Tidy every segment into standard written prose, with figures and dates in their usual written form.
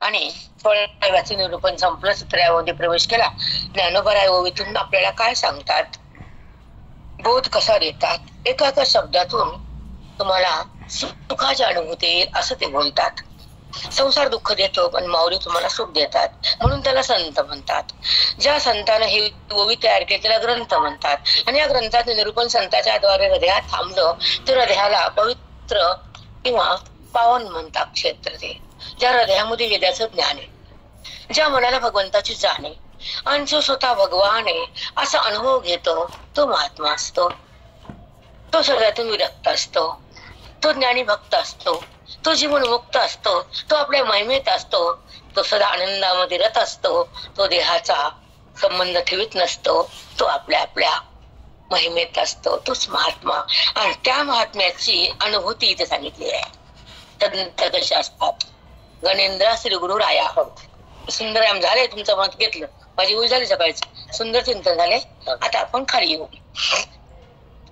आणि फळदेवाचे निरूपण संपलं. 17व्या प्रवेश केला. ज्ञानोबा ओवीतून आपल्याला काय सांगतात, बोध कसा देतात, एका एका शब्दातून तुम्हाला सुखाची अनुभूती येईल असं ते बोलतात. संसार दुःख देतो पण माऊली तुम्हाला सुख देतात, म्हणून त्याला संत म्हणतात. ज्या संतानं हे ओवी तयार केली त्याला ग्रंथ म्हणतात. आणि या ग्रंथाचे निरूपण संतांच्या द्वारे हृदयात थांबलं तर हृदयाला पवित्र किंवा पावन म्हणतात. क्षेत्र ते ज्या हृदयामध्ये वेदाचं ज्ञान आहे, ज्या मनाला भगवंताची जाण आहे आणि जो स्वतः भगवान आहे असा अनुभव घेतो, तो महात्मा असतो. तो सगळ्यातून विरक्त असतो, तो ज्ञानी भक्त असतो, तो जीवन मुक्त असतो, तो आपल्या महिमेत असतो, तो सदा आनंदामध्ये रत असतो, तो देहाचा संबंध ठेवीत नसतो, तो आपल्या आपल्या महिमेत असतो. तोच महात्मा. आणि त्या महात्म्याची अनुभूती इथे सांगितली आहे. तदनंतर कशी असतात, गणेंद्र श्री गुरु राया. सुंदरम झाले, तुमचं मत घेतलं, माझी उल झाली सकाळची, सुंदर चिंतन झाले. आता आपण खाली येऊ.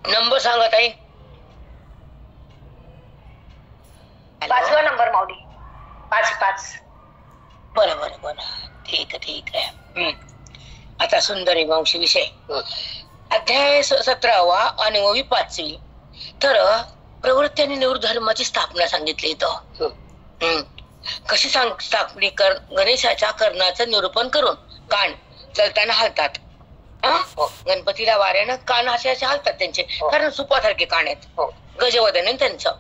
नंबर सांगत आहे 5वा नंबर माऊली. 5. बरं बरं बरं, ठीक आहे ठीक आहे. आता सुंदरी वंश विषय, अध्याय 17वा आणि ओवी 5वी. तर प्रवृत्ती आणि निवृत्त धर्माची स्थापना सांगितली इथं. कशी स्थापनी गणेशाच्या कर्णाचं निरूपण करून कान चलताना हालतात. गणपतीला वाऱ्यानं कान असे हालतात त्यांचे, कारण सुपासारखे कान आहेत, गजवदन आहे त्यांचं.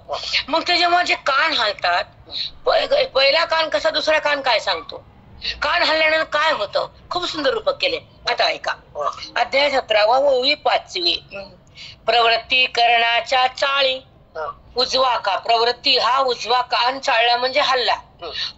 मग ते जेव्हा जे कान हालतात, पहिला कान कसा, दुसरा कान काय सांगतो, कान हल्ल्यानंतर काय होतं, खूप सुंदर रूपक केले. आता ऐका, अध्याय 17वा ओवी 5वी. प्रवृत्ती करण्याच्या चाळी. उजवा का, प्रवृत्ती हा उजवा कान चाळला म्हणजे हल्ला,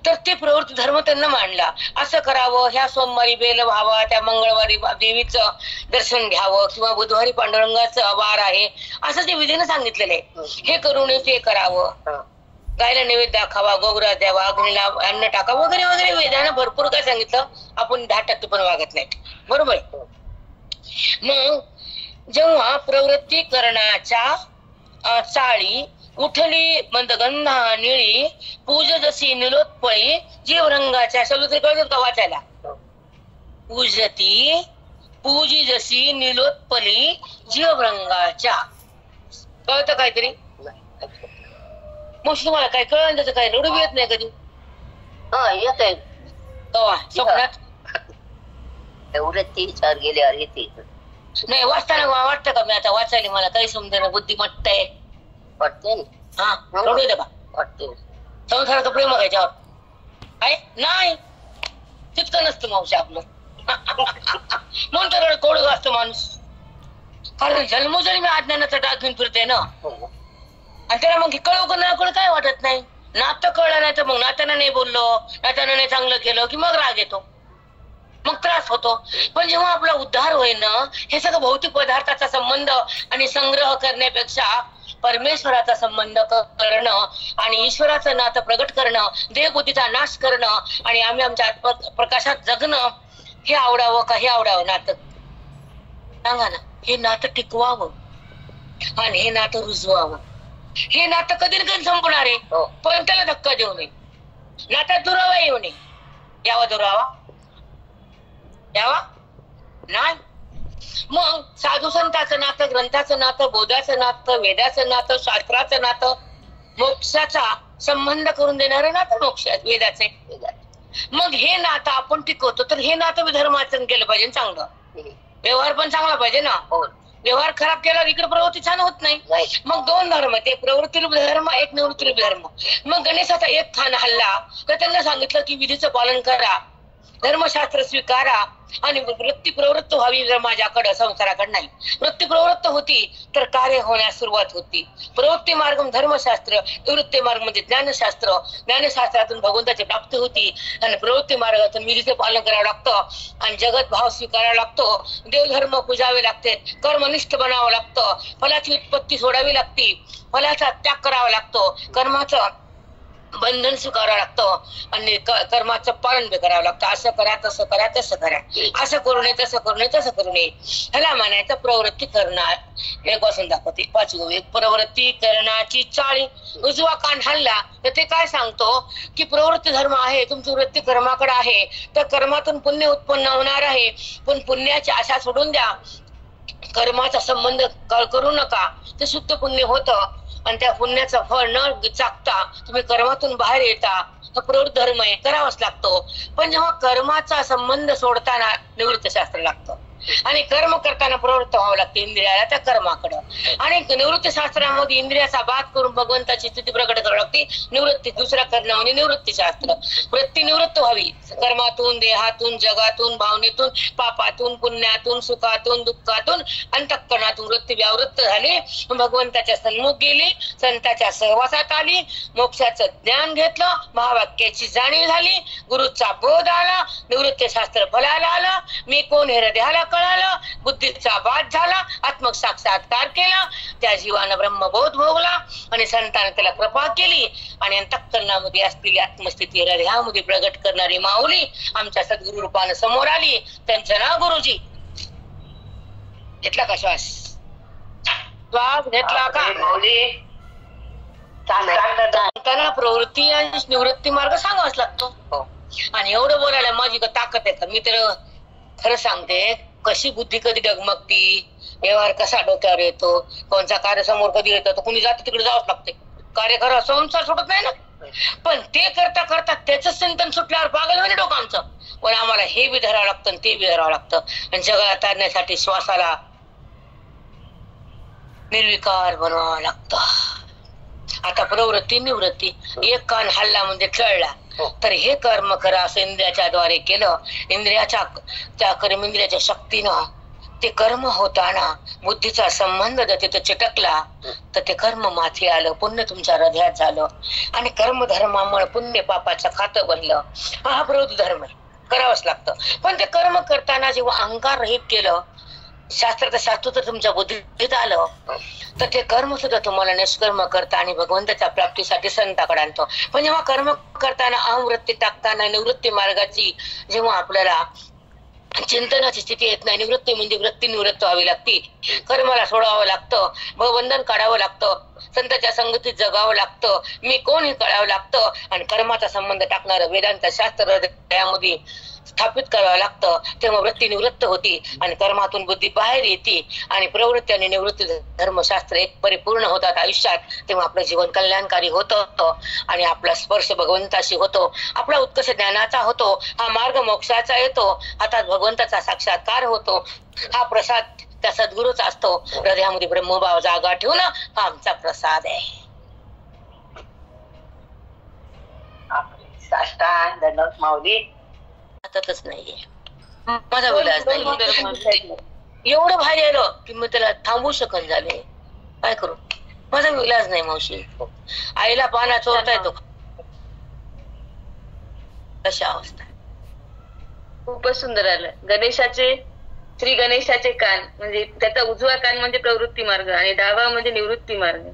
तर ते प्रवृत्ती धर्म त्यांना मांडला. असं करावं, ह्या सोमवारी बेल व्हावा, त्या मंगळवारी देवीचं दर्शन घ्यावं, किंवा बुधवारी पांडुरंगाचा वार आहे असं ते विधीनं सांगितलेलं आहे. हे करू नये ते करावं, गायला नैवेद्य दाखावा, गोगरा द्यावा, अग्नीला अन्न टाका वगैरे वगैरे. वेदानं भरपूर काय सांगितलं, आपण 10% पण वागत नाही, बरोबर. मग जेव्हा प्रवृत्ती करण्याच्या चाळी उठली मंदगंधा निळी, पूज जशी निलोत्पळी जीव रंगाच्या. शब्द कळत का वाचायला? पूजी जशी निलोत्पली जीव रंगाच्या. कळतं काहीतरी? मग तुम्हाला काय कळलं त्याचं? काय रडू येत नाही कधी? येत आहे स्वप्नात एवढे 3-4 गेल्यावर येते. नाही, वाचताना वाटतं का मी आता वाचायला मला काही समजेना, बुद्धिमत्ता आहे वाटते हा, रडू येतं का? वाटते. संसाराचं प्रेम याच्यावर आहे नाही, तितकं नसतं मावशी आपलं. म्हणून तर कोड असतो माणूस, कारण जन्मोजन्मी अज्ञानाचा डाग घेऊन फिरते ना. आणि त्याला मग कळव का नाही कळ काय वाटत नाही. नातं कळलं नाही तर मग नात्यानं नाही बोललो, नात्यानं नाही चांगलं केलं की मग राग येतो, मग त्रास होतो. पण जेव्हा आपला उद्धार होईल ना, हे सगळं भौतिक पदार्थाचा संबंध आणि संग्रह करण्यापेक्षा परमेश्वराचा संबंध करणं आणि ईश्वराचं नातं प्रगट करणं, देवबुद्धीचा नाश करणं आणि आम्ही आमच्या प्रकाशात जगणं, हे आवडावं का हे आवडावं नातं? सांगा ना. हे नातं टिकवावं आणि हे नातं रुजवावं. हे नातं कधी ना कधी संपणार आहे, पण त्याला धक्का देऊ नये, नात्यात दुरावा येऊ नये. यावा दुरावा यावा नाही. मग साधू संतांचं नातं, ग्रंथाचं नातं, बोधाचं नातं, वेदाचं नातं, शास्त्राचं नातं, मोक्षाचा संबंध करून देणारं नातं मोक्ष वेदाचे. मग हे नातं आपण टिकवतो, तर हे नातं धर्माचरण केलं पाहिजे, चांगलं व्यवहार पण चांगला पाहिजे ना. व्यवहार खराब केला इकडे प्रवृत्ती छान होत नाही. मग 2 धर्म, ते प्रवृत्ती रूप धर्म, एक निवृत्ती रूप धर्म. मग गणेशाचा एक खान हल्ला तर त्यांना सांगितलं की विधीचं पालन करा, धर्मशास्त्र स्वीकारा आणि वृत्ती प्रवृत्त व्हावी माझ्याकडे, संसाराकडे नाही. वृत्ती प्रवृत्त होती तर कार्य होण्यास सुरुवात होती. प्रवृत्ती मार्ग धर्मशास्त्र, निवृत्ती मार्ग म्हणजे ज्ञानशास्त्र, ज्ञानशास्त्रातून भगवंताची प्राप्ती होती आणि प्रवृत्ती मार्गातून विधीचे पालन करावं लागतं आणि जगत भाव स्वीकारावा लागतो, देवधर्म पूजावे लागते, कर्मनिष्ठ बनावं लागतं, फलाची उत्पत्ती सोडावी लागते, फलाचा त्याग करावा लागतो, कर्माचं बंधन स्वीकारावं लागतं आणि कर्माचं पालन बी करावं लागतं. असं करा, तसं करा, तसं करा, असं करू नये, तसं करू नये, तसं करू नये. ह्याला म्हणायचं प्रवृत्ती करणार. एक वाचून दाखवते 5 एक प्रवृत्ती करण्याची चाळी. उजवा कान हल्ला तर ते काय सांगतो की प्रवृत्ती धर्म आहे, तुमची वृत्ती कर्माकडे आहे, तर कर्मातून पुण्य उत्पन्न होणार आहे. पण पुण्याची आशा सोडून द्या, कर्माचा संबंध करू नका, ते शुद्ध पुण्य होतं. आणि त्या पुण्याचं फळ न चाकता तुम्ही कर्मातून बाहेर येता. हा प्रवृत्त धर्म आहे, करावाच लागतो. पण जेव्हा कर्माचा संबंध सोडताना निवृत्त शास्त्र लागतं आणि कर्म करताना प्रवृत्त व्हावं लागतं इंद्रियाला त्या कर्माकडं. आणि निवृत्ती शास्त्रामध्ये इंद्रियाचा बाध करून भगवंताची स्थिती प्रकट करावी लागते. निवृत्ती दुसरा करणं म्हणजे निवृत्ती शास्त्र. वृत्ती निवृत्त व्हावी कर्मातून, देहातून, जगातून, भावनेतून, पापातून, पुण्यातून, सुखातून, दुःखातून, अंतःकरणातून वृत्ती व्यावृत्त झाली. भगवंताच्या सन्मुख गेली, संतांच्या सहवासात आली, मोक्षाचं ज्ञान घेतलं, महावाक्याची जाणीव झाली, गुरुचा बोध आला, निवृत्ती शास्त्र फलाला आलं. मी कोण हे हृदयाला कळालं, बुद्धीचा बाध झाला, आत्मक साक्षात्कार केला, त्या जीवानं ब्रह्मबोध भोगला आणि संतांनी त्याला कृपा केली. आणि अंतःकरणामध्ये असलेली आत्मस्थिती हृदयामध्ये प्रगट करणारी माऊली आमच्या सद्गुरु रूपानं समोर आली. त्यांचं नाव गुरुजी. घेतला का श्वास? श्वास घेतला का? त्यांना प्रवृत्ती आणि निवृत्ती मार्ग सांगावाच लागतो. आणि एवढं बोलायला माझी ताकद आहे का? मी तर खरं सांगते, कशी बुद्धी कधी डगमगती, व्यवहार कसा डोक्यावर येतो, कोणचा कार्य समोर कधी येतो, तर कुणी जातं तिकडे जावंच लागते. कार्य करा, संसार सुटत नाही ना. पण ते करता करता त्याच चिंतन सुटल्यावर पागल म्हणजे डोकं आमचं. पण आम्हाला हे बी धरावं लागतं आणि ते बी धरावं लागतं. आणि जगाला तारण्यासाठी श्वासाला निर्विकार बनवावं लागतं. आता प्रवृत्ती निवृत्ती, एक कान हल्ला म्हणजे टळला, तर हे कर्म करा असं इंद्रियाच्या द्वारे केलं. इंद्रियाच्या त्या कर्मेंद्रियाच्या शक्तीनं ते कर्म होताना बुद्धीचा संबंध जर तिथे चिटकला तर ते कर्म माथी आलं, पुण्य तुमच्या हृदयात झालं आणि कर्मधर्मामुळे पुण्य पापाचं खातं बनलं. हा प्रवृत्ती धर्म आहे, करावंच लागतं. पण ते कर्म करताना जेव्हा अहंकार रहित केलं, शास्त्र तर तुमच्या बुद्धीत आलं, तर ते कर्म सुद्धा तुम्हाला निष्कर्म करता आणि भगवंताच्या प्राप्तीसाठी संताकडे आणतो. पण जेव्हा कर्म करताना अहंवृत्ती टाकताना निवृत्ती मार्गाची जेव्हा आपल्याला चिंतनाची स्थिती येत नाही, निवृत्ती म्हणजे वृत्ती निवृत्त व्हावी लागते, कर्माला सोडावं लागतं, बंधन काढावं लागतं, संतांच्या संगतीत जगावं लागतं, मी कोण हे कळावं लागतं आणि कर्माचा संबंध टाकणारं वेदांत शास्त्र हृदयामध्ये स्थापित करावं लागतं. तेव्हा वृत्ती निवृत्त होती आणि कर्मातून बुद्धी बाहेर येते आणि प्रवृत्ती आणि निवृत्ती धर्मशास्त्र एक परिपूर्ण होतात आयुष्यात. तेव्हा आपलं जीवन कल्याणकारी होतं आणि आपला स्पर्श भगवंताशी होतो, आपला उत्कर्ष ज्ञानाचा होतो, हा मार्ग मोक्षाचा येतो, हातात भगवंताचा साक्षात्कार होतो, हा प्रसाद त्या सद्गुरूचा असतो. हृदयामध्ये ब्रह्मभाव जागा ठेवून हा आमचा प्रसाद आहे. साष्टांग दंडवत माऊली. हातातच नाहीये, माझा विलास नाही. एवढं भारी आलं की मी त्याला थांबवू शकत झाले, काय करू, माझा विलास नाही. मावशी आईला पाना चोरता येतो, अशा अवस्था. खूपच सुंदर आलं. गणेशाचे, श्री गणेशाचे कान म्हणजे त्याचा उजवा कान म्हणजे प्रवृत्ती मार्ग आणि डावा म्हणजे निवृत्ती मार्ग.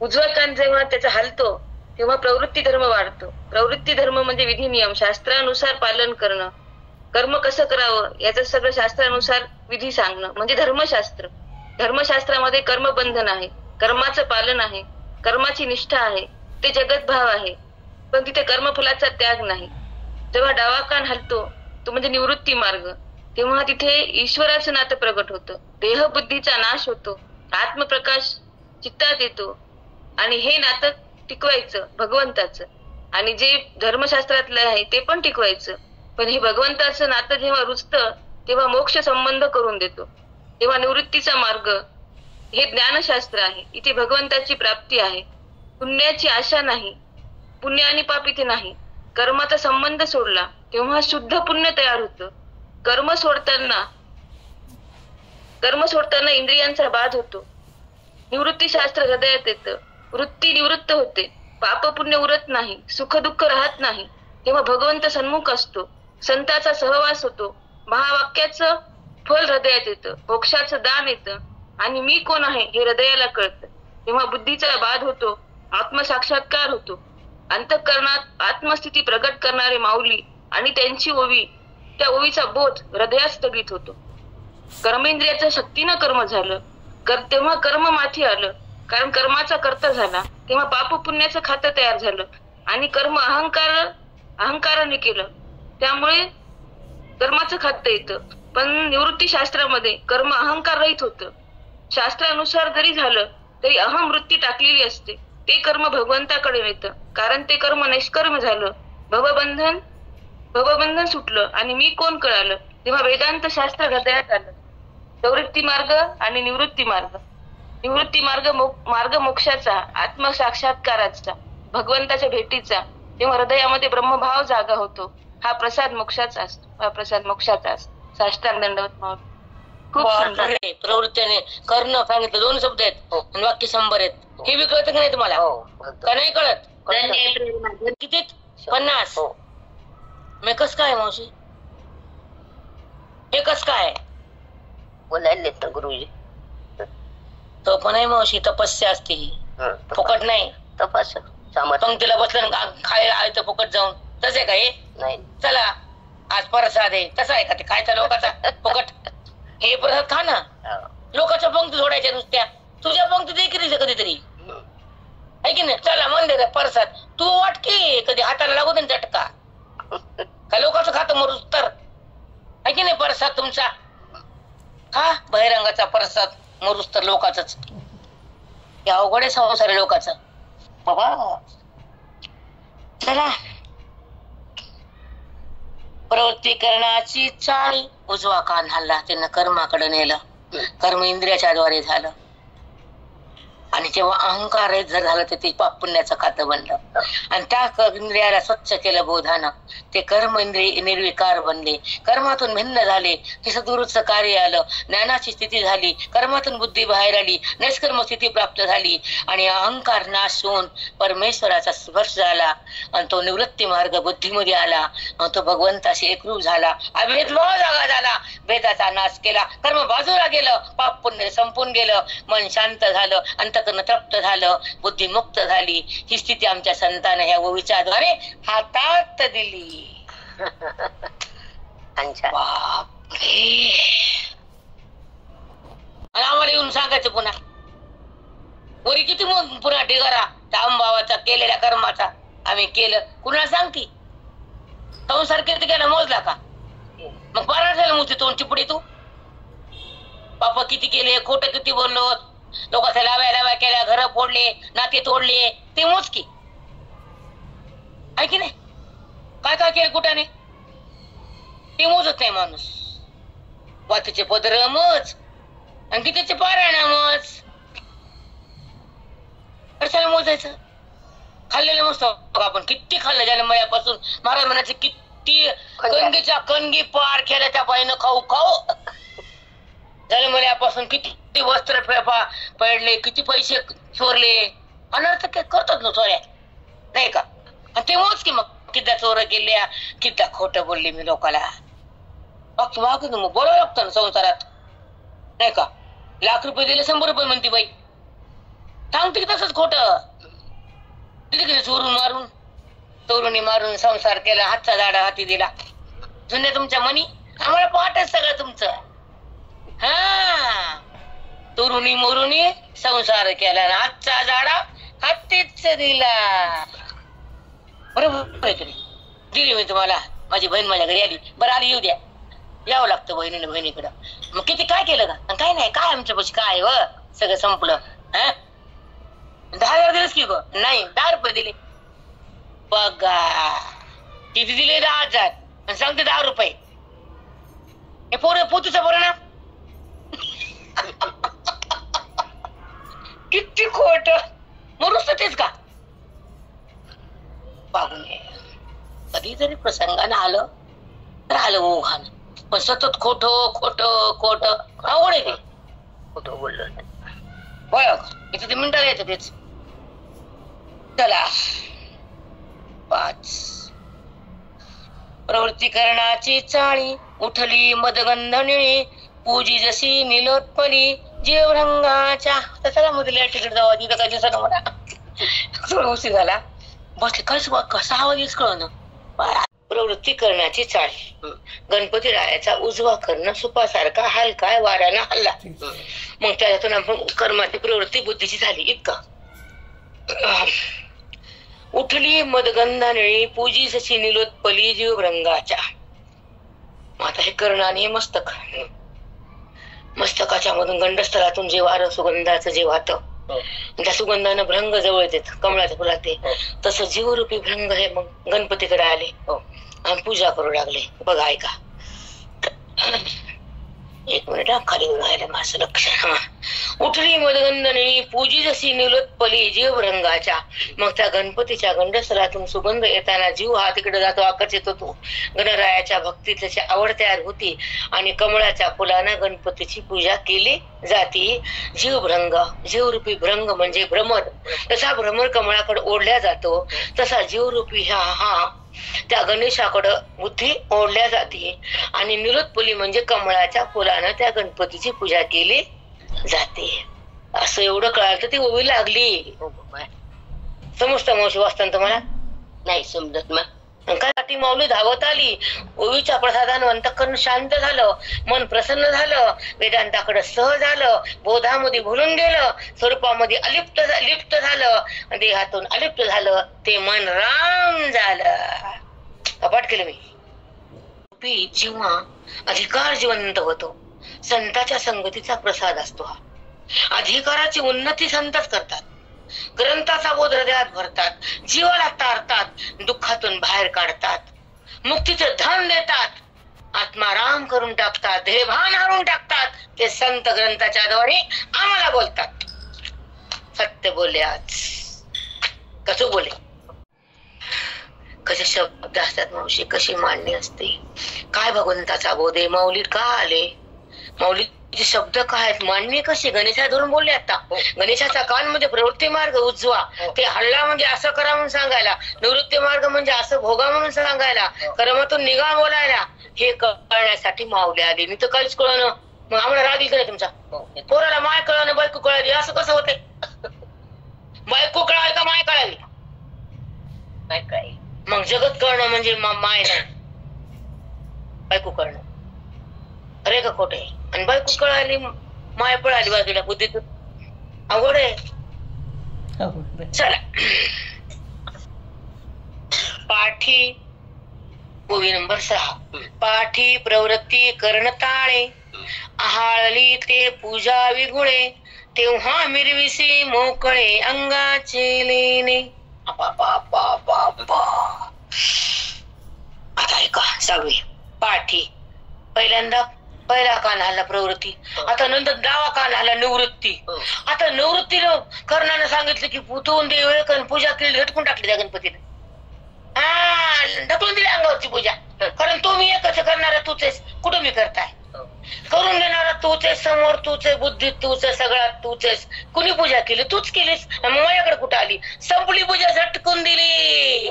उजवा कान जेव्हा त्याचा हलतो तेव्हा प्रवृत्ती धर्म वाढतो. प्रवृत्ती धर्म म्हणजे विधी नियम शास्त्रानुसार पालन करणं, कर्म कसं करावं याचं सगळं शास्त्रानुसार विधी सांगणं म्हणजे धर्मशास्त्र. धर्मशास्त्रामध्ये कर्मबंधन आहे, कर्माचं पालन आहे, कर्माची निष्ठा आहे, ते जगत भाव आहे, पण तिथे कर्मफलाचा त्याग नाही. जेव्हा डावा कान हलतो तो म्हणजे निवृत्ती मार्ग, तेव्हा तिथे ईश्वराचं नातं प्रगट होतं, देहबुद्धीचा नाश होतो, आत्मप्रकाश चित्तात येतो आणि हे नातं टिकवायचं भगवंताचं आणि जे धर्मशास्त्रातलं आहे ते पण टिकवायचं. पण हे भगवंताचं नातं जेव्हा रुजतं तेव्हा मोक्ष संबंध करून देतो. तेव्हा निवृत्तीचा मार्ग हे ज्ञानशास्त्र आहे, इथे भगवंताची प्राप्ती आहे, पुण्याची आशा नाही, पुण्य आणि पाप इथे नाही. कर्माचा संबंध सोडला तेव्हा शुद्ध पुण्य तयार होतं. कर्म सोडताना इंद्रियांचा बाध होतो, निवृत्ती शास्त्र हृदयात येतं, वृत्ती निवृत्त होते, पाप पुण्य उरत नाही, सुख दुःख राहत नाही. तेव्हा भगवंत सन्मुख असतो, संताचा सहवास होतो, महावाक्याचं फल हृदयात येतं, मोक्षाचं दान येतं आणि मी कोण आहे हे हृदयाला कळतं. तेव्हा बुद्धीचा बाध होतो, आत्मसाक्षात्कार होतो, अंतःकरणात आत्मस्थिती प्रगट करणारे माऊली आणि त्यांची ओवी, त्या ओवीचा बोध हृदयात स्थगित होतो. कर्मेंद्रियाच्या शक्तीनं कर्म झालं, तेव्हा कर्म माथी आलं, कारण कर्माचा कर्ता झाला, तेव्हा पाप पुण्याचं खातं तयार झालं आणि कर्म अहंकाराने केलं, त्यामुळे कर्माचं खातं येतं. पण निवृत्ती शास्त्रामध्ये कर्म अहंकार रहित होतं. शास्त्रानुसार जरी झालं तरी अहम वृत्ती टाकलेली असते. ते कर्म भगवंताकडे येतं, कारण ते कर्म निष्कर्म झालं. भवबंधन सुटलं आणि मी कोण कळालं. तेव्हा वेदांत शास्त्र हृदयात आलं. प्रवृत्ती मार्ग आणि निवृत्ती मार्ग. निवृत्ती मार्ग मोक्षाचा, आत्मसाक्षात्काराचा, भगवंताच्या भेटीचा. तेव्हा हृदयामध्ये ब्रह्मभाव जागा होतो. हा प्रसाद मोक्षाचा असतो. साष्टांग दंडवत माऊली. खूप सुंदर. प्रवृत्तीने कर्ण सांगितलं, 2 शब्द आहेत आणि वाक्य 100 आहेत. हे बी कळत की नाही तुम्हाला? का नाही कळत? किती? 50. मी कस काय मावशी? हे कस काय बोलायला तर गुरुजी? तो पण आहे मावशी, तपस्या असते ही, फुकट नाही. तपास पंक्तीला बसलं खायला आलं तर फुकट जाऊन, तसं आहे का हे? नाही. चला आज प्रसाद आहे, तसा आहे का ते खायचा लोकांचा फुकट? हे प्रसाद खा ना. लोकांच्या पंक्ती सोडायच्या नुसत्या, तुझ्या पंक्ती देखील कधीतरी आहे की नाही? चला मंदिर प्रसाद, तू वाटकी कधी हाताला लागू दे झटका. का लोकांचं खातं मरूस तर आहे की नाही? प्रसाद तुमचा हा बहिरंगाचा प्रसाद मरूस तर लोकांच. या अवघड आहे संसार लोकांचा बाबा. चला, प्रवृत्ती करण्याची चाळी, उजवा कान हल्ला, त्यांना कर्माकडे नेलं. कर्म इंद्रियाच्या द्वारे झालं आणि जेव्हा अहंकार जर झालं तर ते पाप पुण्याचं खातं बनलं. आणि त्या इंद्रियाला स्वच्छ केलं बोधानं. ते कर्म इंद्रिय निर्विकार बनले, कर्मातून भिन्न झाले. हे सद्गुरूचं कार्य आलं, ज्ञानाची स्थिती झाली, कर्मातून बुद्धी बाहेर आली, निष्कर्म स्थिती प्राप्त झाली आणि अहंकार नाश होऊन परमेश्वराचा स्पर्श झाला आणि तो निवृत्ती मार्ग बुद्धीमध्ये आला आणि तो भगवंताशी एकरूप झाला. अभेदभाव जागा झाला, भेदाचा नाश केला, कर्म बाजूला गेलं, पाप पुण्य संपून गेलं, मन शांत झालं, अंतकरण तृप्त झालं, बुद्धी मुक्त झाली. ही स्थिती आमच्या संतांना ह्या विचाराद्वारे हातात दिली. बापरे. आणि आम्हाला येऊन सांगायचं पुन्हा वरी किती मग पुन्हा ढिगारा भावाचा केलेल्या कर्माचा आम्ही केलं. कुणाला सांगती? संसार किती केला मोजला का? मग पारायण झालं मुझी तोंड चिपडी तू. पाप किती केले, खोटं किती बोललो, लोकांच्या लाव्या केल्या, घर फोडले, नाते तोडले, ते मोज की आहे की नाही? काय काय केलं कुठाने ते मोजत नाही माणूस. वातीचे पदर मोज आणि कितीचे पारायण मोज. कशाला मोजायचं? खाल्लेलं मस्त आपण किती खाल्लं जन्मयापासून. महाराज म्हणायचे किती कणगीच्या कणगी पार खेळाच्या पायीनं खाऊ खाऊ. जन्मल्यापासून किती वस्त्र पडले, किती पैसे चोरले, अनर्थ करतात ना चोऱ्या नाही का? आणि ते मोज की मग किती चोर केल्या, किती खोटं बोलले मी लोकाला. मग बोलावं लागतं ना संसारात नाही का? लाख रुपये दिले 100 रुपये म्हणते बाई, सांगते की तसंच खोटं. दिले की चोरून मारून, तरुणी मारून संसार केला, हातचा झाडा हाती दिला. जुन्या तुमच्या मनी आम्हाला पाहतच सगळं तुमचं. हा तरुणी मोरुणी संसार केला, हातचा झाडा हातीच दिला. बरोबर आहे. दिली मी तुम्हाला. माझी बहीण माझ्या घरी आली, बरं आली येऊ द्या. यावं लागतं बहिणीकडं. मग किती काय केलं का? काय नाही, काय आमच्या पैसे काय व सगळं संपलं. 10,000 दिलेस की ग? नाही, 10 रुपये दिले. बघा किती दिले? 10,000 आणि सांगते 10 रुपये. हे पोतूचा पोरं ना. किती खोट. मरूस तेच का? पाहून कधी जरी प्रसंगानं आलं तर आलं ओघान, पण सतत खोट खोट खोट आवड आहे. ते खोटं बोललं होय इथे ते मिनिटाला येतं तेच. चला 5. प्रवृत्ती करण्याची चाळी, उठली मदगंध निळी, पूजी जशी निलोत्पली जीव रंगाच्या. तर चला मग तिकडे जाऊ, तिथं काय दिसत मला थोडा उशीर झाला. बसले काहीच कसा आवाज येच कळना. प्रवृत्ती करण्याची चाल. गणपती रायाचा उजवा करणं सुपासारखा हलका वाऱ्यानं हल्ला. मग त्याच्यातून आपण कर्माची प्रवृत्ती बुद्धीची झाली. इतका उठली मदगंधानळी पूजी सशी निलोत्पली जीव रंगाच्या. आता हे कर्ण आणि हे मस्तक. मस्तकाच्या मधून गंडस्थळातून जे वारं सुगंधाचं जे वाहत त्या सुगंधानं भ्रंग जवळ येते कमळाच्या फुलात ते तसं जीवरूपी भ्रंग हे मग गणपतीकडे आले आणि पूजा करू लागले. बघा ऐका. एक मिनिट खाली राहिलं माझं लक्ष. उठली मदगंधनी पूजी जशी निलोत्पली जीव रंगाच्या. मग त्या गणपतीच्या गंडस्थळातून सुगंध येताना जीव हा तिकडे जातो, आकर्षित होतो. गणरायाच्या भक्तीत त्याची आवड तयार होती आणि कमळाच्या फुलानं गणपतीची पूजा केली जाती. जीवभ्रंग, जीवरूपी भ्रंग म्हणजे भ्रमर. तसा भ्रमर कमळाकडे ओढल्या जातो तसा जीवरूपी हा त्या गणेशाकडं बुद्धी ओढल्या जाते आणि निलोत्पली म्हणजे कमळाच्या फुलानं त्या गणपतीची पूजा केली जाते. असं एवढं कळालं तर ती ओवी लागली. समजतं मावशी वाचताना तुम्हाला? नाही समजत. मग काय ती माऊली धावत आली. ओवीच्या प्रसादानं अंतःकरण शांत झालं, मन प्रसन्न झालं, वेदांताकडे सहज झालं, बोधामध्ये भुलून गेलं, स्वरूपामध्ये लिप्त झालं, देहातून अलिप्त झालं, ते मन राम झालं. कपाट केलं मी. जेव्हा अधिकार जिवंत होतो संतांच्या संगतीचा प्रसाद असतो. हा अधिकाराची उन्नती संतच करतात. ग्रंथाचा बोध हृदयात भरतात, जीवाला तारतात, दुःखातून बाहेर काढतात, मुक्तीचं धन देतात, आत्माराम करून टाकतात, देहभान हरून टाकतात. ते संत ग्रंथाच्या द्वारे आम्हाला बोलतात. सत्य बोलले आज. कसं बोले, कसे शब्द असतात मावशी, कशी मांडणी असते, काय भगवंताचा बोध आहे. माऊलीत का आले, माऊलीचे शब्द काय आहेत, मांडणी कशी. गणेशा धरून बोलले आता. गणेशाचा कान म्हणजे प्रवृत्ती मार्ग उजवा, ते हल्ला म्हणजे असं करा म्हणून सांगायला, निवृत्ती मार्ग म्हणजे असं भोगा म्हणून सांगायला, कर्मातून निघा बोलायला. हे कळण्यासाठी माऊली आली. मी तर काहीच कळणं. मग आम्हाला राग येईल का नाही तुमचा? पोराला माय कळणं, बायको कळाली, असं कसं होतंय? बायको कळाली का माय कळाली? काय मग जगत कळणं म्हणजे माय नाही, बायको कळणं. अरे का खोटे. आणि बायको कळाली माय पळाली बाजूला, बुद्धीतून अवघड आहे. चला पाठी ओवी नंबर 6. पाठी प्रवृत्ती कर्ण ताळे, आहाळली ते पूजा विगुळे, तेव्हा मिरविसी मोकळे अंगाचे लेणे. आता ऐका सगळी. पाठी पहिला कान आला प्रवृत्ती, आता नंतर डावा कान आला निवृत्ती. आता निवृत्तीनं कर्णानं सांगितलं की पुतवून देव पूजा केली, झटकून टाकली त्या गणपतीने. ढकलून दिली अंगावरची पूजा. कारण तुम्ही एकच करणारा तूच आहेस, कुठं मी करताय, करून देणारा तूच आहे, समोर तूच आहे, बुद्धीत तूच आहे, सगळ्यात तूच आहेस. कुणी पूजा केली, तूच केलीस. माझ्याकडे कुठं आली, संपली पूजा, झटकून दिली.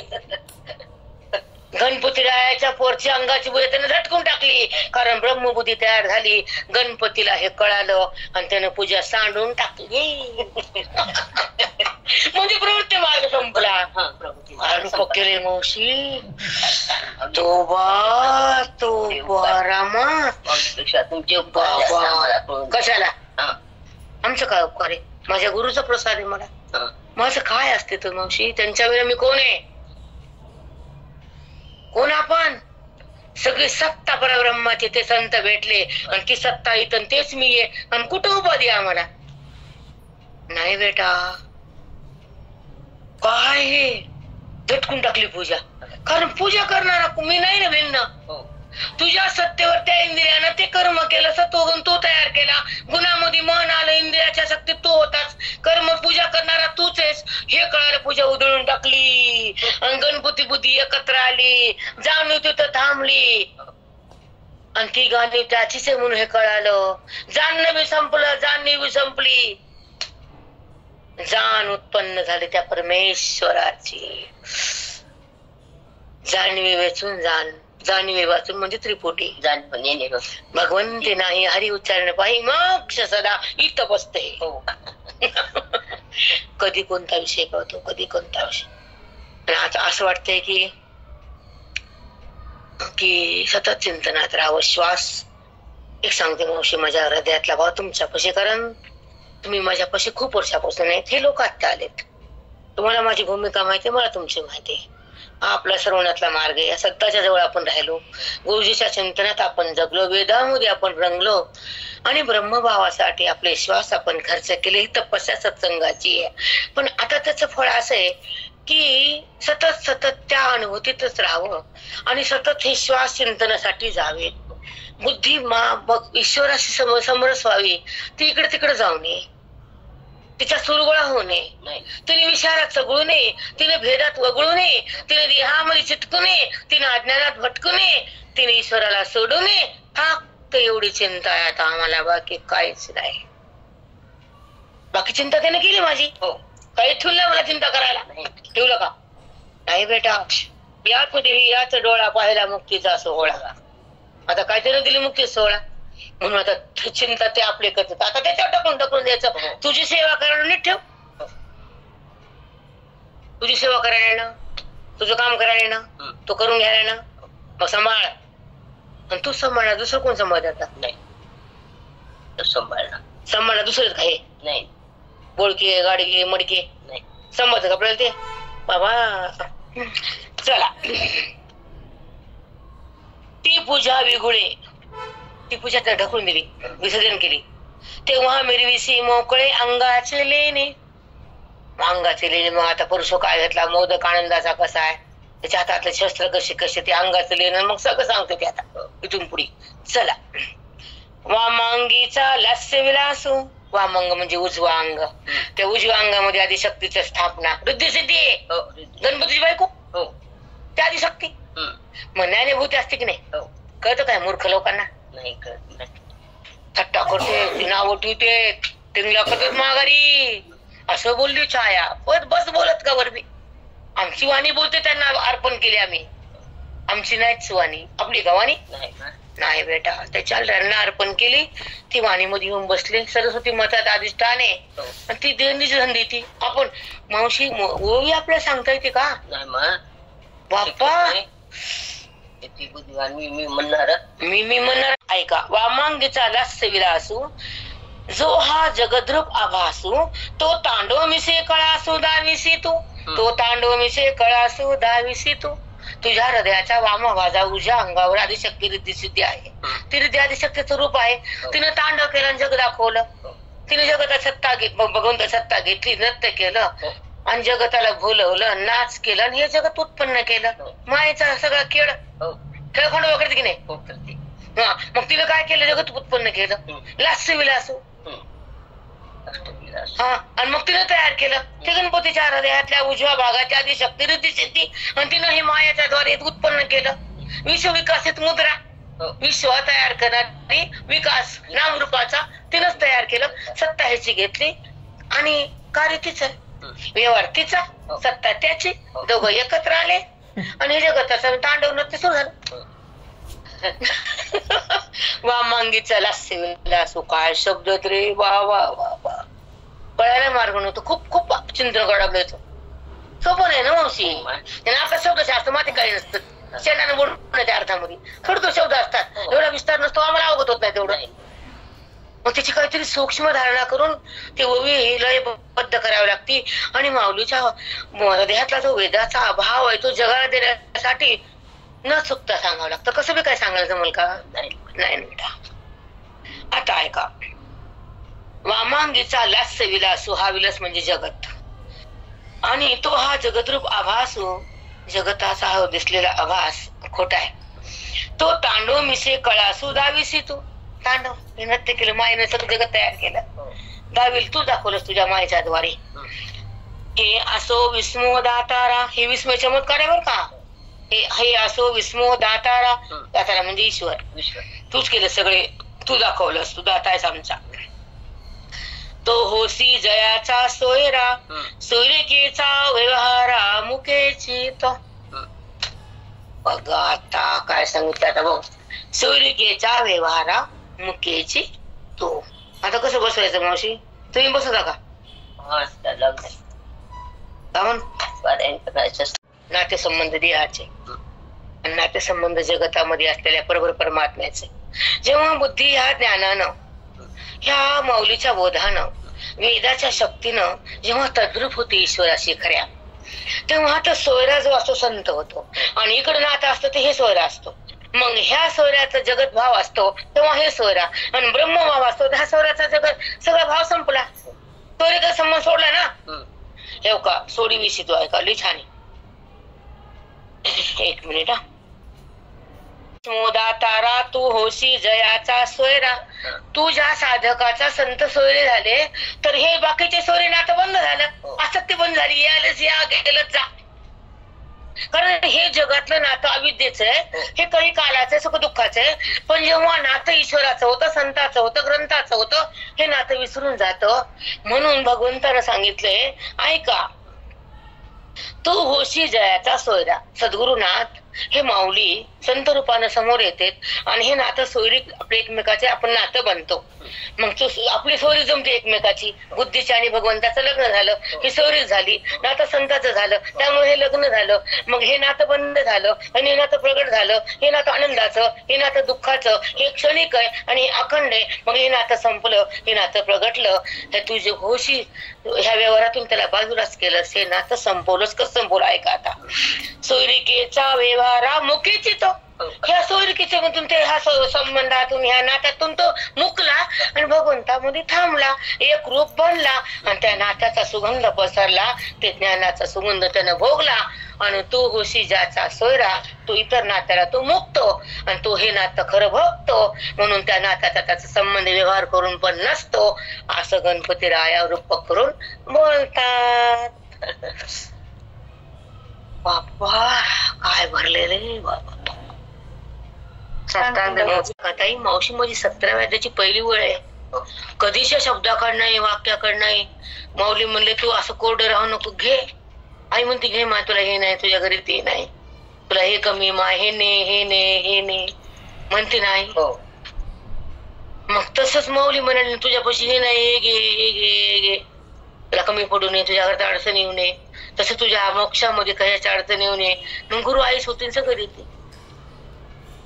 गणपती रायाच्या पोरची अंगाची पूजा त्याने झटकून टाकली, कारण ब्रह्मबुद्धी तयार झाली. गणपतीला हे कळालं आणि त्याने पूजा सांडून टाकली. म्हणजे प्रवृत्ती मार्ग संपला. केले मावशी. तोबा तोबा रामा. तुमचे कशाला? आमचं काय उपकार आहे? माझ्या गुरुचा प्रसाद आहे मला. माझं काय असते तो मावशी? त्यांच्या वेळेला मी कोण आहे? कोण आपण? सगळी सत्ता परब्रह्माची ते संत भेटले आणि ती सत्ता इथं तेच मी आहे. आणि कुठं उपाधी आम्हाला नाही बेटा. काय हे झटकून टाकली पूजा. कारण पूजा करणारा मी नाही ना भिन्न. तुझ्या सत्तेवर त्या इंद्रियानं ते कर्म केलं, सत्वगुण तो तयार केला, गुणामध्ये मन आलं, इंद्रियाच्या शक्तीत तो होताच, कर्म पूजा करणारा तूच आहेस. हे कळालं, पूजा उधळून टाकली आणि गणपती बुद्धी एकत्र आली, जाणीव तिथं थांबली आणि ती गाणी त्याचीच आहे म्हणून हे कळालं. जाणणं बी संपलं, जाणीव बी संपली, जाण उत्पन्न झाली त्या परमेश्वराची. जाणवी वेचून जाणवे वाचून म्हणजे त्रिपुटी. भगवंती नाही हरी उच्चारण पाहि मोक्ष सदा इथं बसते. कधी कोणता विषय कळतो, कधी कोणता विषय. आणि आता असं वाटतंय की की सतत चिंतनात राहावं. श्वास एक सांगते मावशी, माझ्या हृदयातला भाव तुमच्यापाशी, कारण तुम्ही माझ्यापाशी खूप वर्षापासून आहेत. हे लोक आत्ता आलेत. तुम्हाला माझी भूमिका माहिती, मला तुमची माहिती. हा आपला सर्वनातला मार्ग आहे. या सत्ताच्या जवळ आपण राहिलो, गुरुजीच्या चिंतनात आपण जगलो, वेदामध्ये आपण रंगलो आणि ब्रह्मभावासाठी आपले श्वास आपण खर्च केले. ही तपस्या सत्संगाची आहे. पण आता त्याचं फळ असं आहे की सतत सतत त्या अनुभूतीतच राहावं आणि सतत हे श्वास चिंतनासाठी जावे. बुद्धी ईश्वराशी समरस व्हावी. ती इकडे तिकडे जाऊ नये, तिचा सुरगोळा होऊ नये, तिने विचारात चगळू नये, तिने भेदात वगळू नये, तिने देहामध्ये चिटकू नये, तिने अज्ञानात भटकू नये, तिने ईश्वराला सोडू नये. फक्त एवढी चिंता आहे आता आम्हाला, बाकी काहीच नाही. बाकी चिंता त्याने केली माझी. हो, काही ठेवलं मला चिंता करायला? ठेवलं का? नाही बेटा. यामध्ये याच डोळा पाहिला मुक्तीचा सोहळा. आता काय त्याने दिली मुक्ती सोहळा, म्हणून आता चिंता ते आपले करतात. आता त्याच्यावर टाकून द्यायचं. तुझी सेवा करायला नीट ठेव. तुझी सेवा करायला ना, तुझं काम करायला ना, तू करून घ्यायला ना, मग सांभाळ. आणि तू सांभाळणार, दुसरं कोण सांभाळत? आता नाही सांभाळणार दुसरंच काय नाही. बोळके गाडगे मडके नाही सांभाळत का आपल्याला ते? बाबा चला. ती पूजा विगुळे, ती पूजा त्या ढकलून दिली, विसर्जन केली. तेव्हा मिरविसी मोकळे अंगाचे लेणे. अंगाचे लेणे मग आता पुरुष काय घेतला, मोदक आनंदाचा कसा आहे, त्याच्या हातातले शस्त्र कसे कसे, ते अंगाचे लेणं मग सगळं सांगते ते आता इथून पुढे. चला. वामांगीचा लास्य विलासो. वामंग म्हणजे उजवा अंग. त्या उजव्या अंगामध्ये आदिशक्तीची स्थापना. रिद्धी सिद्धी आहे. गणपतीची बायको त्या आदिशक्ती. मग ज्ञानुभूती असते की नाही? कळतं काय मूर्ख लोकांना? नाही कळत. थट्टा करते, नाव ठेवते, टिंगला करतात माघारी. असं बोलली छाया. बस बोलत का वरबी? आमची वाणी बोलते, त्यांना अर्पण केली आम्ही. आमची नाहीच वाणी, आपली गवाणी नाही बेटा. त्याच्या त्यांना अर्पण केली. ती वाणीमध्ये येऊन बसले. सरस्वती मतात अधिष्ठान आहे आणि ती देणगीची संधी. ती आपण मावशी ओवी आपल्याला सांगता येते का? बाप्पा मी म्हणणार ऐका. वामांगीचा लास्य विलासू, जो हा जगद्रूप आभासू, तो तांडव मिसे कळासू दाविसी तू. तो तांडव मिसे कळासू दाविसी तू. तुझ्या हृदयाच्या वामभाजा उजव्या अंगावर आदिशक्ती रिद्धी सिद्धी आहे. ती रिद्धी आदिशक्तीचं रूप आहे. तिने तांडव केलं आणि जग दाखवलं. तिने जगतात सत्ता भगवंत सत्ता घेतली, नृत्य केलं आणि जगताला भुलवलं, नाच केलं आणि हे जगत उत्पन्न केलं. मायेचा सगळा खेळ खेळखंड वगैरे की नाही? मग तिने काय केलं? जगत उत्पन्न केलं. लास्य विलासू. आणि मग तिने तयार केलं ते गणपतीच्या हृदयातल्या उजव्या भागाच्या आदिशक्ती रिद्धी सिद्धी. आणि तिनं हे मायाच्या द्वारे उत्पन्न केलं. विश्व विकासित मुद्रा. विश्व तयार करणारी विकास नामरूपाचा तिनंच तयार केलं. सत्ता ह्याची घेतली आणि कार्य तिचं, व्यवहार तिचा, सत्ता त्याची. दोघं एकत्र आले आणि जगताचं तांडव नृत्य सुरू झालं. वामांगीचा लास्य विलासू. काय शब्द रे! वा वा वा वा. कळायला मार्ग नव्हतं. खूप खूप चिंतन करावं लागलं. सोपं नाही ना मावशी. त्यांना आपल्या शब्दशास्त्र माती काही नसतं. शेणाने बोलण्याच्या अर्थामध्ये थोडं शब्द असतात. एवढा विस्तार नसतो, आम्हाला अवगत होत नाही तेवढं. मग त्याची काहीतरी सूक्ष्म धारणा करून ते ओवी ही लयबद्ध करावी लागती. आणि माऊलीच्या हृदयातला जो वेदाचा अभाव आहे तो जगाला देण्यासाठी न चुकता सांगावं लागतं. कसं बी काय सांगायला जमल का? नाही बेटा. आता ऐका. वामांगीचा लास्य विलासू. हा विलास म्हणजे जगत आणि तो हा जगद्रूप आभासू. जगताचा हा दिसलेला आभास खोटा आहे. तो तांडव मिसे कळासू दाविसी तू. तांडव हे नृत्य केलं मायेने, सगळं जगत तयार केलं. दाविल तू दाखवलंस तुझ्या मायेच्या द्वारे. हे असो विस्मो दातारा. हे विस्मय चमत्कार आहे बर का. हे असो विस्मो दातारा. दातारा म्हणजे ईश्वर. तूच केलं सगळे, तू दाखवलंस, तू दाता आहेस आमचा. तो होसी जयाचा सोयरा, सोयरिकेचा व्यवहारा मुकेची तो. बघा आता काय सांगितलं. आता बघ, सोयरिकेचा व्यवहारा मुकेची तो. आता कसं बसवायचं मावशी? तुम्ही बसवता का? नातेसंबंध देहाचे आणि नातेसंबंध जगतामध्ये असलेल्या परबर परमात्म्याचे. जेव्हा बुद्धी ह्या ज्ञानानं, ह्या माऊलीच्या बोधानं, वेदाच्या शक्तीनं जेव्हा तद्रूप होते ईश्वराशी खऱ्या, तेव्हा तर सोयरा जो असतो संत होतो आणि इकडे नातं असतं ते हे सोयरा असतो. मग ह्या सोयऱ्याचा जगत भाव असतो तेव्हा हे सोयरा, आणि ब्रह्मभाव असतो त्या सोयऱ्याचा जगत सगळा भाव संपला. सोयरीचा संबंध सोडला ना. हे का सोडी विषयी तो ऐका लई छान. एक मिनिट हा. मोदा तारा तू होशी जयाचा सोयरा, तू ज्या साधकाचा संत सोयरे झाले तर हे बाकीचे सोयरे नातं बंद झालं, आसक्ती बंद झाली. यायलाच या, गेलंच जा. कारण हे जगातलं नातं अविद्येचं आहे, हे काही कालाचं सुख दुःखाचं आहे. पण जेव्हा नातं ईश्वराचं होतं, संताचं होतं, ग्रंथाचं होतं, हे नातं विसरून जातं. म्हणून भगवंतानं सांगितलंय ऐका, तू होशी जयाचा सोयरा. सद्गुरुनाथ हे माऊली संत रूपानं समोर येते आणि हे नातं सोयरी आपल्या एकमेकाचे आपण नातं बनतो. मग आपली सोयरी जमते एकमेकाची. बुद्धीची आणि भगवंताचं लग्न झालं, ही सोयरी झाली. नातं संताचं झालं, त्यामुळे हे लग्न झालं. मग हे नातं बंद झालं आणि हे नातं प्रगट झालं. हे नातं आनंदाचं, हे नातं दुःखाचं, हे क्षणिक आहे आणि अखंड आहे. मग हे नातं संपलं, हे नातं प्रगटलं. हे तुझे होशी ह्या व्यवहारातून त्याला बाजूलाच केलं, हे नातं संपवलंच. कसं संपवलं ऐका आता. सोयरिकेचा व्यवहारा मुखीची तो, ह्या सोयरिकेच्या मधून ते ह्या संबंधातून ह्या नात्यातून तो मुकला आणि भगवंतामध्ये थांबला, एक रूप बनला आणि त्या नात्याचा सुगंध पसरला. ते ज्ञानाचा सुगंध त्यानं भोगला आणि तो होशी ज्याचा सोयरा, तो इतर नात्याला तो मुकतो आणि तो हे नातं खरं भोगतो. म्हणून त्या नात्याचा त्याचा संबंध व्यवहार करून पण नसतो, असं गणपती राया रूप करून बोलतात. बाप्पा काय भरले रे बाबा. ताई मावशी माझी 17व्या अध्यायाची पहिली वेळ आहे. कधीच्या शब्दाकड नाही, वाक्याकड नाही. माऊली म्हणले तू असं कोरडं राहू नको, घे. आई म्हणते घे मा, तुला हे नाही, तुझ्या घरी ते नाही, तुला हे कमी मा, हे ने हे ने हे ने म्हणते नाही. मग तसंच माऊली म्हणाली तुझ्यापाशी हे नाही, हे घे हे घे हे घे, तुला कमी पडू नये, तुझ्या घरात अडचण येऊ नये, तसं तुझ्या मोक्षामध्ये कशाच्या अडचण येऊ नये. मग गुरु आईच होती सगळं देते.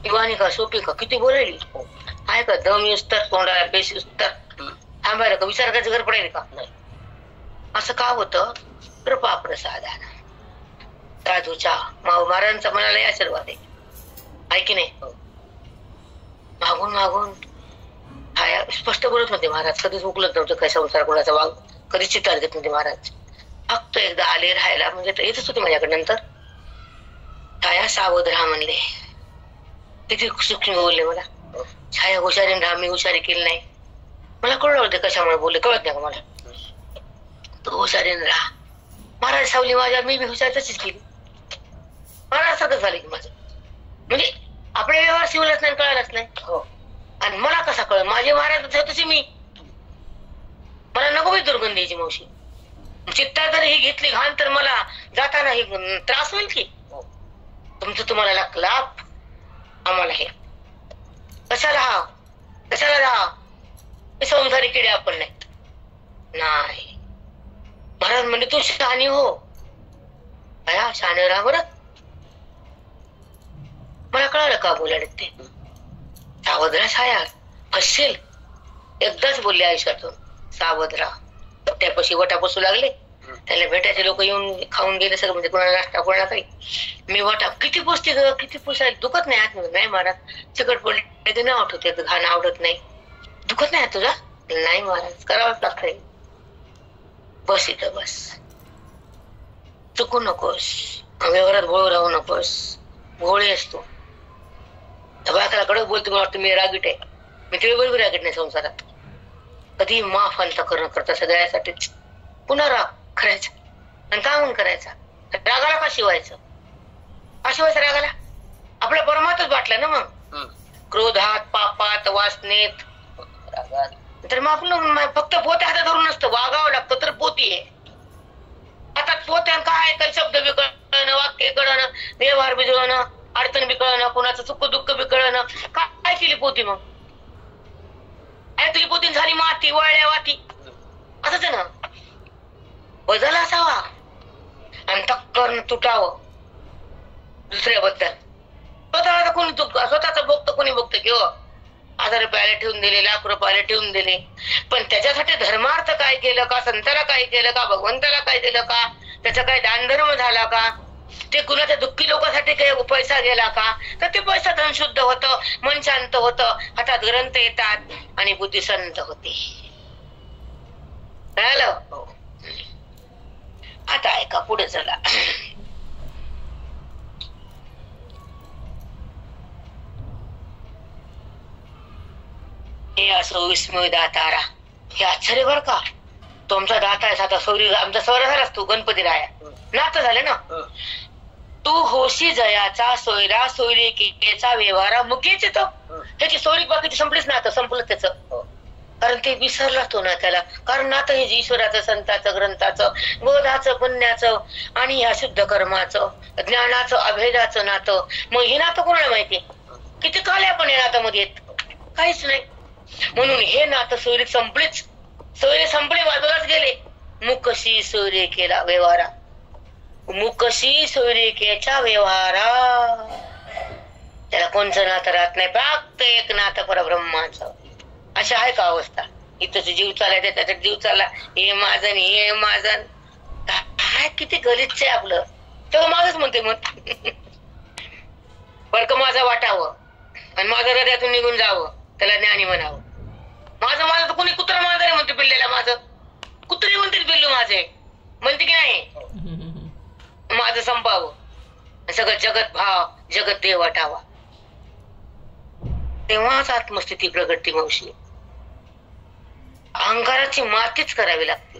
किंवा का सोपी का किती बोलायली आहे का. दम युस्तर तोंडाला बेस युस्तर थांबायला का विचार करायचं घर पडायला का नाही. असं का होतं. कृपा प्रसादान साधूच्या महाराजांचा मनाला आशीर्वाद आहे की नाही. मागून मागून स्पष्ट बोलत नव्हते महाराज, कधीच उकलत नव्हतं काय संसार कोणाचा वाग, कधीच चित्तार घेत नव्हते महाराज. फक्त एकदा आले राहायला म्हणजे येतच होते माझ्याकडे. नंतर छाया सावध राहा म्हणले. किती सूक्ष्म बोलले मला. छाया हुशारीने राहा, मी हुशारी केली नाही. मला कळलं होते कशामुळे बोलले, कळत नाही का मला. तू हुशारीने राहा. महाराज सावली माझ्या, मी हुशार तशीच केली. महाराज सारखं झालं की माझं. म्हणजे आपले व्यवहार शिवलाच नाही, कळालाच नाही. आणि मला कसा कळ, माझे महाराज तसे मी. मला नको बी दुर्गंध यायची मावशी. चित्ता जर ही घेतली घाण तर मला जाताना हे त्रास होईल की. तुमचं तुम्हाला लाभ, आम्हाला हे कशाला राहा. हे संसारी किडे आपण नाही. महाराज म्हणजे तू शहाणी हो. शहाणे राहा बरं. मला कळालं का बोलायला ते. सावध राहा छाया, फसशील. एकदाच बोलले आयुष्यातून सावध राहा. त्यापाशी वटा बसू लागले, त्याला भेटायचे लोक येऊन खाऊन गेले सगळं. म्हणजे कोणाला नाश्ता कोणाला काही. मी वाटा किती पोचते ग, किती पोचायला दुखत नाही. आत नाही महाराज, चिकट पडले ते नाही आवडत, येत घाण आवडत नाही. दुखत नाही तुझा नाही महाराज, करावंच लागतंय. बस इथं बस, चुकू नकोस, व्यवहारात भोळ राहू नकोस. भोळे असतो बायकाला कडक बोलते. मला वाटतं मी रागीट आहे. मी ते बरोबर रागीट नाही संसारात. कधी माफ अंतःकरण करता सगळ्यासाठीच. पुन्हा राग करायचा आणि काय म्हणून करायचा. रागाला का शिवायचं, का शिवायचं रागाला. आपला परमार्थच वाटला ना. मग क्रोधात, पापात, वासनेत, तर मग आपलं फक्त पोते हातात धरून नसतं, वागावं लागतं. तर पोती आहे हातात. पोत्या काय काही शब्द बी कळणं, वाक्य कळणं, व्यवहार बी जुळणं, अडचण बी कळणं, कोणाचं सुख दुःख बी कळणं. काय केली पोती मग. ऐकली पोती झाली माती, वळल्या वाती. असंच आहे ना. बदल असावा आणि टक्कर तुटावं. दुसऱ्याबद्दल स्वतःचा कोणी स्वतःचा भोगतो कोणी बघतो की हो 1000 रुपयाला ठेवून दिले, लाख रुपयाला ठेवून दिले, पण त्याच्यासाठी धर्मार्थ काय केलं का, संताला काय केलं का, भगवंताला काय दिलं का, त्याचा काय दानधर्म झाला का, ते कुणाच्या दुःखी लोकांसाठी काही पैसा गेला का, तर ते पैसा धन शुद्ध होतं, मन शांत होतं, हातात ग्रंथ येतात आणि बुद्धी संत होते. कळालं? आता ऐका पुढे चला. हे असो विस्मय दातारा, हे आश्चर्य बर का, तुमचा दाता आहे आता सौरी, आमचा सौरा झालास तू गणपती राया, नातं झाले ना. तू होशी जयाचा सोयरा सोयरिकेचा व्यवहारा मुकेच येतो, त्याची सोयरी बाकीची संपलीच ना, संपलं त्याचं, कारण ते विसरला तो ना त्याला, कारण नातं हे ईश्वराचं, संताचं, ग्रंथाचं, बोधाचं, पुण्याचं आणि ह्या शुद्ध कर्माचं, ज्ञानाचं, अभेदाचं नातं. मग हे नातं कोणाला माहिती, किती काल आपण या नातामध्ये येत, काहीच नाही. म्हणून हे नातं सोयरी संपलीच, सोयरे संपले, बाजूलाच गेले. मुकशी सोयरिकेला व्यवहारा, मुकशी सोयरिकेच्या व्यवहारा, त्याला कोणचं नातं राहत नाही, फक्त एक नातं परब्रह्माचं. अशी आहे का अवस्था? इथं जीव चालायचा त्याच्यात जीव चालला, हे माझं हे माझं, काय किती गलिच्छ आहे आपलं. तेव्हा माझंच म्हणते मग बरक माझं वाटावं आणि माझं हृदयातून निघून जावं, त्याला ज्ञानी म्हणावं. माझं माझं तर कोणी कुत्रा माझं म्हणते, पिल्लेला माझं कुत्री म्हणते, पिल्लू माझे म्हणते की नाही, माझं संपावं, सगळं जगत भाव जगत देव वाटावा, तेव्हाच आत्मस्थिती प्रगती. मावशी अहंकाराची मातीच करावी लागते,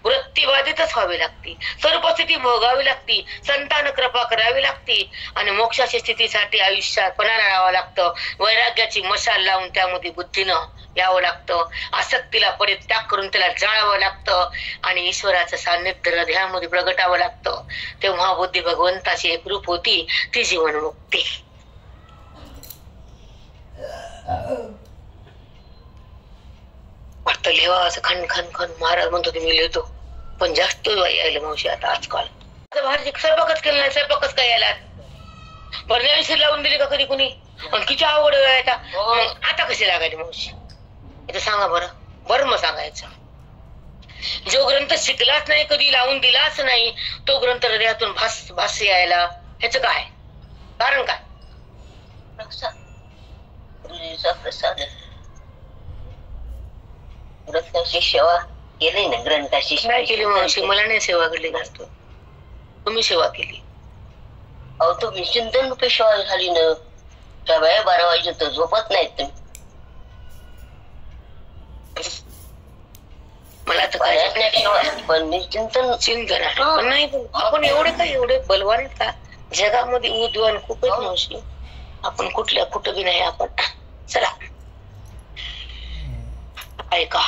वृत्तीवादीतच व्हावी लागते, सर्वस्थिती भोगावी लागते, संतान कृपा करावी लागते आणि मोक्षाच्या स्थितीसाठी आयुष्यात पणाला राहावं लागतं. वैराग्याची मशाल लावून त्यामध्ये बुद्धीनं यावं लागतं, आसक्तीला परित्याग करून त्याला जाळावं लागतं आणि ईश्वराचं सान्निध्य हृदयामध्ये प्रगटावं लागतं. तेव्हा बुद्धी भगवंताची एकरूप होती, ती जीवनमुक्ती. वाटतं लिहावं खन खन खन, महाराज म्हणतो की मी लिहितो, पण जास्त यायला मावशी आता आजकाल. भाजी स्वयंपाकच केलं नाही, स्वयंपाकच काय यायला बरण्याविषयी लावून दिली का कधी कुणी, किती आवड आता कशी लागायची मावशी, इथं सांगा बरं. बरं मग सांगायचं, जो ग्रंथ शिकलाच नाही, कधी लावून दिलाच नाही, तो ग्रंथ हृदयातून भास यायला ह्याच काय कारण? काय प्रसाद, ग्रंथाची सेवा केली ना, ग्रंथाची नाही केली मावशी, मला नाही सेवा केली जास्त, तुम्ही सेवा केली. अहो तुम्ही चिंतन रुपये सेवा झाली ना, त्या वेळा 12 वाजे तर झोपत नाहीत तुम्ही. मला तर काय पण चिंतन आहे, पण नाही आपण एवढे काय एवढे बलवान आहेत का जगामध्ये, उद्वान खूप आहेत मावशी, आपण कुठं बी नाही आपण. चला ऐका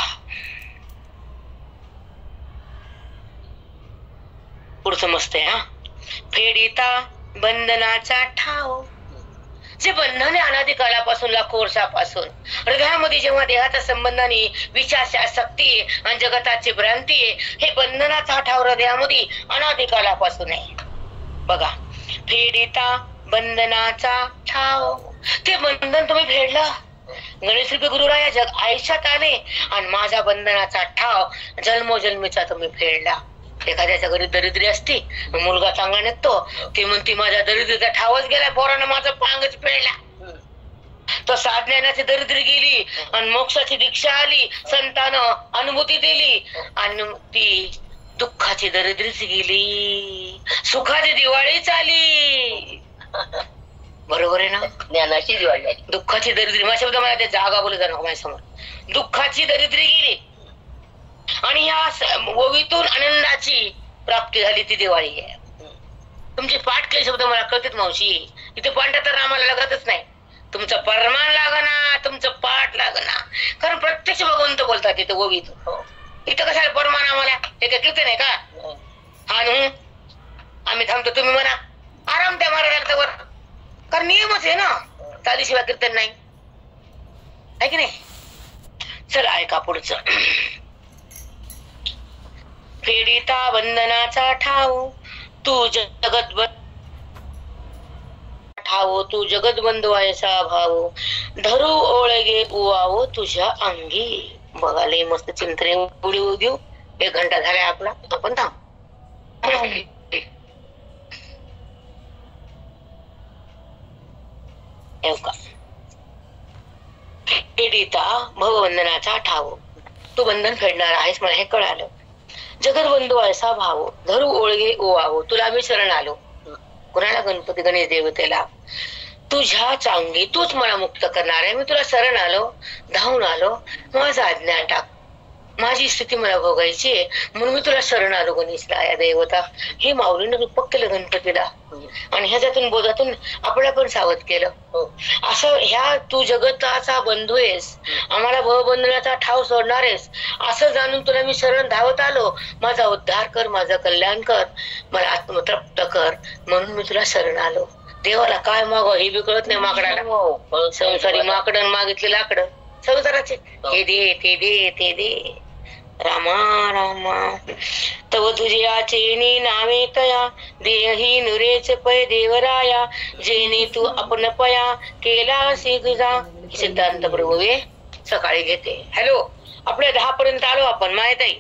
पुढचं मस्त आहे. हा, फेडिता बंधनाचा ठाव, जे बंधने अनादी काळापासून लाखो वर्षापासून हृदयामध्ये जेव्हा देहाचा संबंधाने विचारची आसक्ती आणि जगताची भ्रांती आहे, हे बंधनाचा ठाव हृदयामध्ये अनादी काळापासून आहे. बघा, फेडिता बंधनाचा ठाव, ते बंधन तुम्ही फेडलं, गणेश रूपी गुरुराया जग आयुष्यात आले आणि माझा बंधनाचा ठाव जन्मोजन्मीचा तुम्ही फेडला. एखाद्याच्या घरी दरिद्री असती, मुलगा चांगला निघतो, ती म्हणती माझ्या दरिद्रीचा ठावच गेला, पोरानं माझा पांगच पेळला. तो साधण्याची दरिद्री गेली आणि मोक्षाची दीक्षा आली, संतानं अनुभूती दिली आणि ती दुःखाची दरिद्रीच गेली, सुखाची दिवाळीच आली. बरोबर आहे ना? ज्ञानाची दिवाळी आली, दुःखाची दरिद्री, माझ्या शब्द मला ते जागा बोलू नको माझ्या समोर. दुःखाची दरिद्री गेली आणि ह्या ओवीतून आनंदाची प्राप्ती झाली, ती दिवाळी आहे. तुमचे पाठ केले शब्द मला कळतात मावशी, इथे पाठ तर आम्हाला लागतच नाही, तुमचं परमान लागना, तुमचं पाठ लागना, कारण प्रत्यक्ष भगवंत बोलतात तिथे ओवीतून. इथं कशाला परमान आम्हाला, हे काय कीर्तन आहे का? हा न, आम्ही थांबतो, तुम्ही म्हणा आराम त्या महाराजांचा वर, कारण नियमच आहे ना, चालीशिवाय कीर्तन नाही, आहे की नाही? चला ऐका पुढचं. फेडिता बंधनाचा ठाव, तू जगत ठावो तू जगदबंधू ऐसा भावो धरू ओळगे उवावो तुझ्या अंगी. बघा लय मस्त चिंतने उडी घेऊ. 1 घंटा झालाय आपला, आपण थांब. पीडिता भवबंधनाचा ठाव, तू बंधन फेडणार आहेस मला हे कळालं. जगदबंधू ऐसा भावो धरू ओळगे ओवावो, तुला मी शरण आलो. कुणाला? गणपती गणेश देवतेला. तुझ्या चांगी, तूच मला मुक्त करणार आहे. मी तुला शरण आलो, धावून आलो. माझा आज्ञा टाक, माझी स्थिती मला भोगायची आहे म्हणून मी तुला शरण आलो गणेशला. या देवता हे माऊलीनं रूपक केलं गणपतीला आणि ह्याच्यातून बोधातून आपल्याला पण सावध केलं. असं ह्या तू जगताचा बंधू आहेस, आम्हाला भवबंधनाचा ठाव सोडणार आहेस असं जाणून तुला मी शरण धावत आलो. माझा उद्धार कर, माझं कल्याण कर, मला आत्मतृप्त कर म्हणून मी तुला शरण आलो. देवाला काय मागो हे बी कळत नाही माकडाला. संसारी माकडं मागितले लाकडं संसाराचे, हे दे ते दे ते दे. रामा रामा तव तुझ्या चेनी नावे तया देही नुरेच पै देवराया जेने तू आपण पया केला सी तुझा. सिद्धांत प्रभू सकाळी घेते. हॅलो, आपल्या 10 पर्यंत आलो आपण. माहित आहे